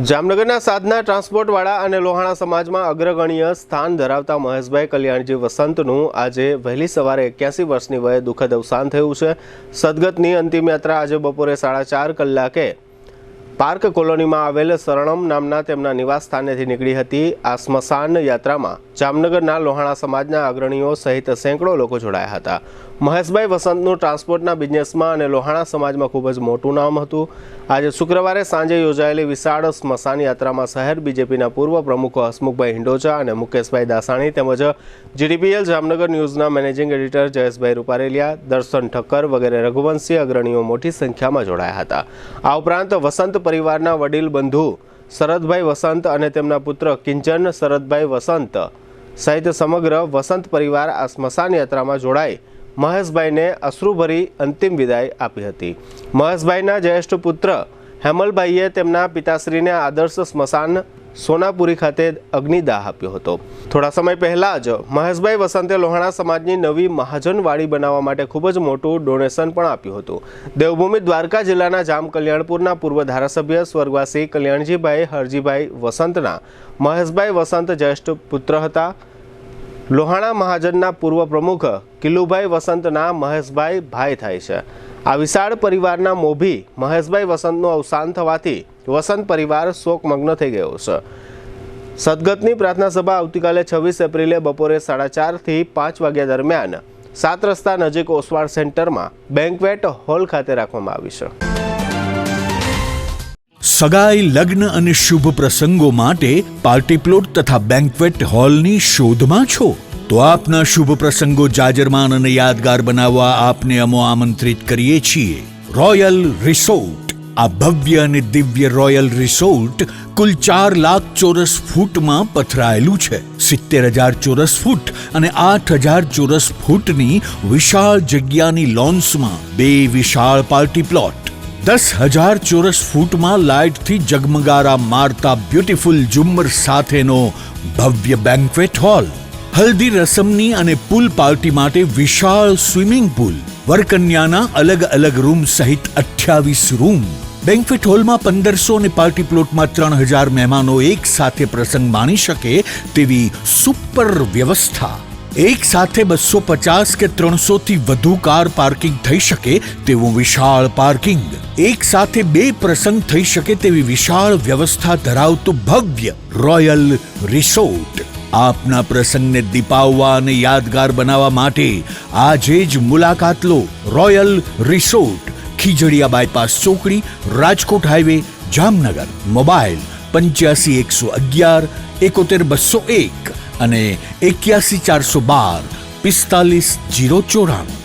જામનગરના સાધના ટ્રાન્સપોર્ટવાળા અને લોહાણા સમાજમાં અગ્રગણ્ય સ્થાન ધરાવતા મહેશભાઈ કલ્યાણજી વસંતનું આજે વહેલી સવારે 81 વર્ષની વયે દુઃખદ અવસાન થયું છે। સદગતની અંતિમ યાત્રા આજે બપોરે 4:30 કલાકે પાર્ક કોલોનીમાં આવેલ શરણમ નામના તેમના નિવાસ સ્થાનેથી નીકળી હતી। આ સ્મશાન યાત્રામાં જામનગરના લોહાણા સમાજના અગ્રણીઓ સહિત સેંકડો લોકો જોડાયા હતા। મહેશભાઈ વસંતનું ટ્રાન્સપોર્ટના બિઝનેસમાં અને લોહાણા સમાજમાં ખૂબ જ મોટું નામ હતું। આજે શુક્રવારે સાંજે યોજાયેલી વિશાળ સ્મશાન યાત્રામાં શહેર બીજેપીના પૂર્વ પ્રમુખો હસમુખભાઈ હિંડોચા અને મુકેશભાઈ દાસાણી તેમજ જીડીપીએલ જામનગર ન્યૂઝના મેનેજિંગ એડિટર જયેશભાઈ રૂપારેલિયા, દર્શન ઠક્કર વગેરે રઘુવંશી અગ્રણીઓ મોટી સંખ્યામાં જોડાયા હતા। આ ઉપરાંત વસંત પરિવારના વડીલ બંધુ શરદભાઈ વસંત અને તેમના પુત્ર કિંચન શરદભાઈ વસંત સહિત સમગ્ર વસંત પરિવાર આ સ્મશાન યાત્રામાં જોડાઈ મહેશભાઈને અશ્રુભરી અંતિમ વિદાય આપી હતી। મહેશભાઈના જ્યેષ્ઠ પુત્ર હેમલભાઈએ તેમના પિતાશ્રીને આદર્શ સ્મશાન સોનાપુરી ખાતે અગ્નિદાહ આપ્યો હતો। થોડા સમય પહેલા જ મહેશભાઈ વસંતે લોહાણા સમાજની નવી મહાજનવાડી બનાવવા માટે ખૂબ જ મોટું ડોનેશન પણ આપ્યું હતું। દેવભૂમિ દ્વારકા જિલ્લાના જામ કલ્યાણપુરના પૂર્વ ધારાસભ્ય સ્વર્ગવાસી કલ્યાણજીભાઈ હરજીભાઈ વસંતના મહેશભાઈ વસંત જ્યેષ્ઠ પુત્ર હતા। લોહાણા મહાજનના પૂર્વ પ્રમુખ કિલુભાઈ વસંતના મહેશભાઈ ભાઈ થાય છે। આ વિશાળ પરિવારના મોભી મહેશભાઈ વસંતનું અવસાન થવાથી વસંત પરિવાર શોકમગ્ન થઈ ગયો છે। સદગતની પ્રાર્થના સભા આવતીકાલે 26 એપ્રિલે બપોરે 4:30 થી 5 વાગ્યા દરમિયાન 7 રસ્તા નજીક ઓસવાડ સેન્ટરમાં બેન્ક્વેટ હોલ ખાતે રાખવામાં આવી છે। સગાઈ, લગ્ન અને શુભ પ્રસંગો માટે પાર્ટી પ્લોટ તથા બેન્ક્વેટ હોલની શોધમાં છો તો આપના શુભ પ્રસંગો જાજરમાન અને યાદગાર બનાવવા આપને અમો આમંત્રિત કરીએ છીએ। રોયલ રિસોર્ટ, આ ભવ્ય અને દિવ્ય રોયલ રિસોર્ટ કુલ 4 લાખ ચોરસ ફૂટમાં પથરાયેલું છે। 70,000 ચોરસ ફૂટ અને 8,000 ચોરસ ફૂટની વિશાળ જગ્યાની લોન્સમાં 2 વિશાળ પાર્ટી પ્લોટ, 10,000 ચોરસ ફૂટમાં લાઇટથી જગમગારા મારતા બ્યુટીફુલ ઝુમ્મર સાથેનો ભવ્ય બેન્ક્વેટ હોલ, હલ્દી રસમની અને પૂલ પાર્ટી માટે વિશાળ સ્વિમિંગ પૂલ, વરકન્યાના અલગ અલગ રૂમ સહિત 28 રૂમ। બેન્ક્વેટ હોલમાં 1500 અને પાર્ટી પ્લોટમાં 3,000 મહેમાનો એક સાથે પ્રસંગ માણી શકે તેવી સુપર વ્યવસ્થા। એક સાથે 250 કે 300 થી વધુ કાર પાર્કિંગ થઈ શકે તેવું વિશાળ પાર્કિંગ, એક સાથે 2 પ્રસંગ થઈ શકે તેવી વિશાળ વ્યવસ્થા ધરાવતું ભવ્ય રોયલ રિસોર્ટ। આપના પ્રસંગને દીપાવવા અને યાદગાર બનાવવા માટે આજે જ મુલાકાત લો। રોયલ રિસોર્ટ, ખીજડીયા બાયપાસ ચોકડી, રાજકોટ હાઈવે, જામનગર। મોબાઈલ 85 111 71 201 અને 81 412 45 094।